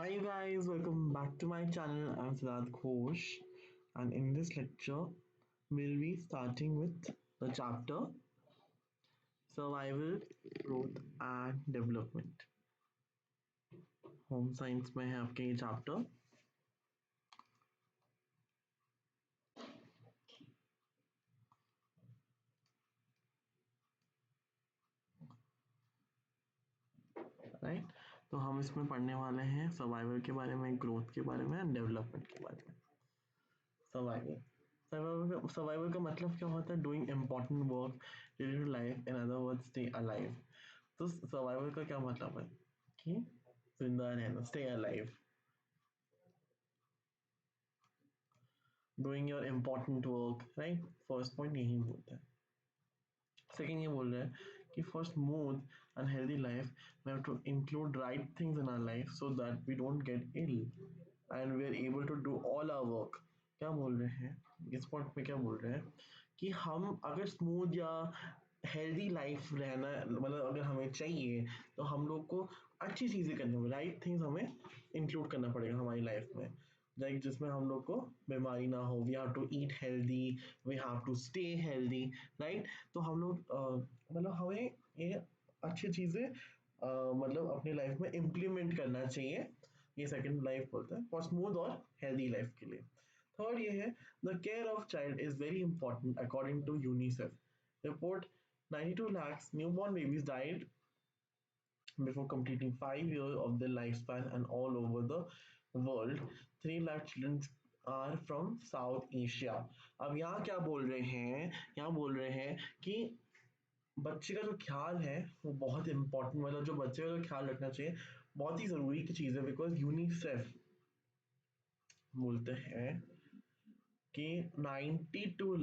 Hi guys, welcome back to my channel. I'm Siddharth Ghosh, and in this lecture, we'll be starting with the chapter Survival, Growth and Development. Home science में है आपके ये chapter. Right, तो हम इसमें पढ़ने वाले हैं सर्वाइवल के बारे में, ग्रोथ के बारे में एंड डेवलपमेंट के बारे में. सर्वाइवल सर्वाइवल का मतलब क्या होता है? Doing important work related to life, in other words stay alive. तो सर्वाइवल का क्या मतलब है कि जिंदा रहना, stay alive, doing your important work. Right, first point यही बोलता है. सेकेंड ये बोल रहा है कि for smooth and healthy life we have to include right things in our life so that we don't get ill and we are able to do all our work. क्या बोल रहे हैं इस पॉइंट में? क्या बोल रहे हैं कि हम अगर स्मूथ या हेल्दी लाइफ रहना, मतलब अगर हमें चाहिए तो हम लोग को अच्छी चीज़ें करनी होगी, राइट थिंग्स हमें इंक्लूड करना पड़ेगा हमारी लाइफ में, लाइक जिसमें हम लोग को बीमारी ना हो. We have to eat healthy, we have to stay healthy. Right, तो हम लोग मतलब हमें ये अच्छी चीज़ें मतलब अपनी लाइफ में इम्प्लीमेंट करना चाहिए. ये सेकंड लाइफ बोलता है फॉर स्मूथ और हेल्दी लाइफ के लिए. थर्ड ये है the care of child is very important according to UNICEF report. 92 lakhs newborn babies died before completing 5 years of their lifespan, and all over the world 3 lakh children are from South Asia. अब यहाँ क्या बोल रहे हैं? यहाँ बोल रहे हैं कि बच्चे का जो ख्याल है वो बहुत इंपॉर्टेंट, मतलब जो बच्चे का जो ख्याल रखना चाहिए बहुत ही ज़रूरी की चीज़ है. बिकॉज यूनिसेफ बोलते हैं कि 92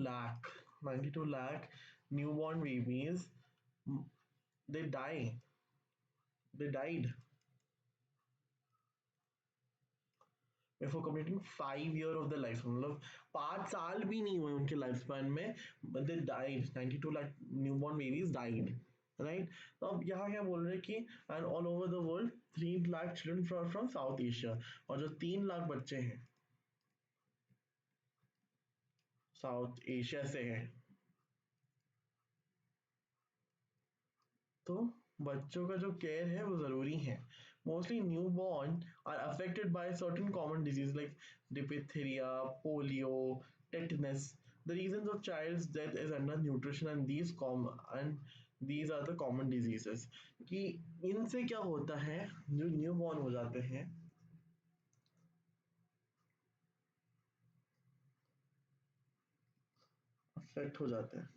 lakh newborn babies they died before completing 5 year of the life. मतलब 5 साल भी नहीं हुए उनके लाइफ स्पैन में, but they died. 92 lakh newborn babies died. Right, तो अब यहाँ क्या बोल रहे हैं कि and all over the world 3 lakh children from south Asia. और जो 3 लाख बच्चे हैं साउथ एशिया से हैं. तो बच्चों का जो केयर है वो ज़रूरी है. Mostly newborn are affected by certain common disease like diphtheria, polio, tetanus. The reasons of child's death is under nutrition and these are the common diseases. कि इनसे क्या होता है, जो न्यू बॉर्न हो जाते हैं अफेक्ट हो जाते हैं,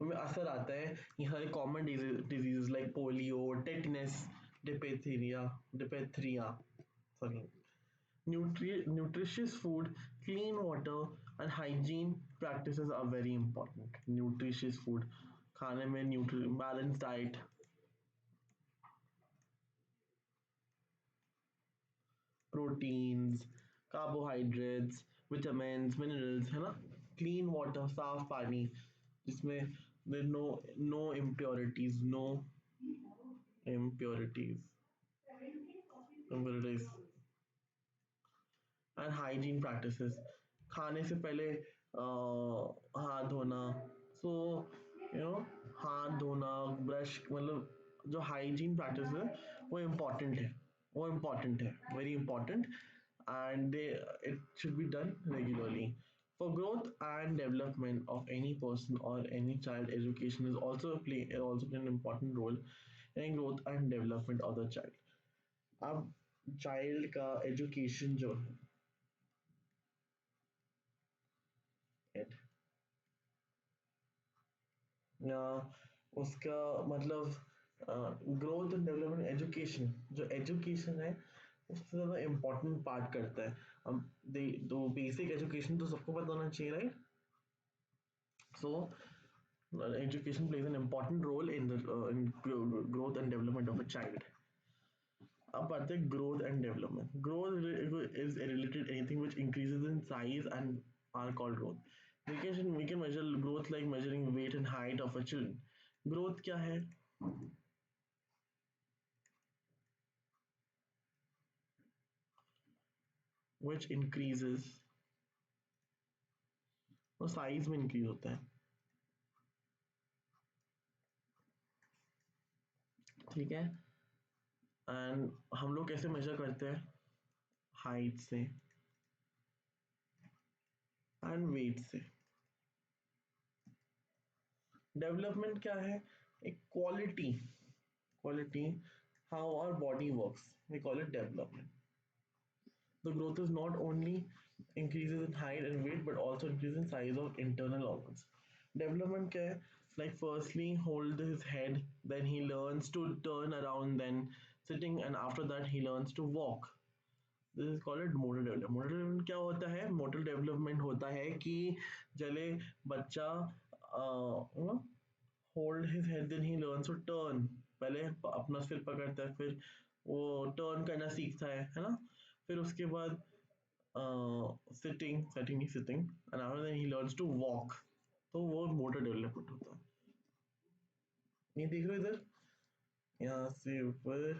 उनमें असर आता है. ये सारे common disease like polio, tetanus, diphtheria sorry. Nutritious food, clean water and hygiene practices are very important. Nutritious food, खाने में balanced diet, proteins, carbohydrates, vitamins, minerals, है ना. Clean water, साफ पानी जिसमें there no impurities, no impurities, impurities. And hygiene practices, खाने से पहले हाथ धोना. सो हाथ धोना, ब्रश, मतलब जो हाइजीन प्रैक्टिस है वो इम्पॉर्टेंट है, वो इम्पॉर्टेंट है, very important. And they it should be done regularly. For growth and development of any person or any child, education is also play an important role in growth and development of the child. अब child का education जो है या उसका मतलब growth and development, education, जो education है उससे ज़्यादा इम्पोर्टेंट पार्ट करता है. अब दो बेसिक एजुकेशन तो सबको पता होना चाहिए, right. So education plays an important role in growth and development of a child. अब बात है growth and development. Growth is related anything which increases in size and are called growth. We can measure growth like measuring weight and height of a children. Growth क्या है? which increases, वो size में increase होता है, ठीक है। And हम लोग कैसे मेजर करते हैं, हाइट से एंड वेट से। डेवलपमेंट क्या है, एक quality, quality how our body works, we call it development. The growth is not only increases in height and weight but also increases in size of internal organs. Development क्या है, like firstly hold his head, then he learns to turn around, then sitting, and after that he learns to walk. This is called it motor development. Motor development क्या होता है, motor development होता है कि जले बच्चा hold his head then he learns to turn, पहले अपना सिर पकड़ता है, फिर वो टर्न करना सीखता है ना, फिर उसके बाद सिटिंग नहीं sitting, and after then he learns to walk. तो वो मोटर डेवलपमेंट होता है। ये देख रहे हो इधर, यहाँ से ऊपर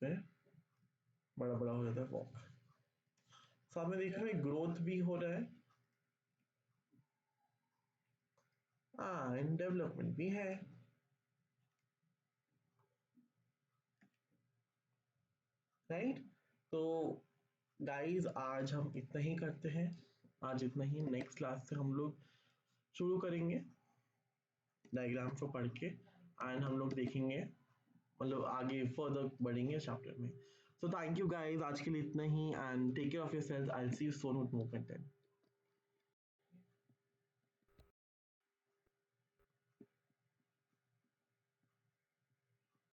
से बड़ा बड़ा हो जाता है वॉक। सामने देख रहे हो ग्रोथ भी हो रहा है, हाँ एंड डेवलपमेंट भी है, राइट। तो गाइस आज हम इतना ही करते हैं, आज इतना ही। नेक्स्ट क्लास से हम लोग शुरू करेंगे डायग्राम को पढ़ के, एंड हम लोग देखेंगे, मतलब आगे फर्दर बढ़ेंगे चैप्टर में। सो थैंक यू गाइस, आज के लिए इतना ही, and take care of yourself, I will see you soon with more content.